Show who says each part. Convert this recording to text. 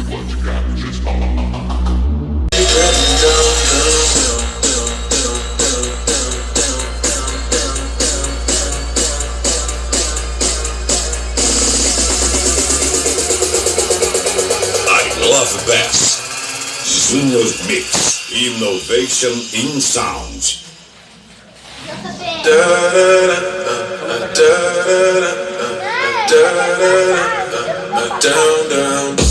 Speaker 1: Love Bass, Junior Mix, Innovation in Sound. Down, down.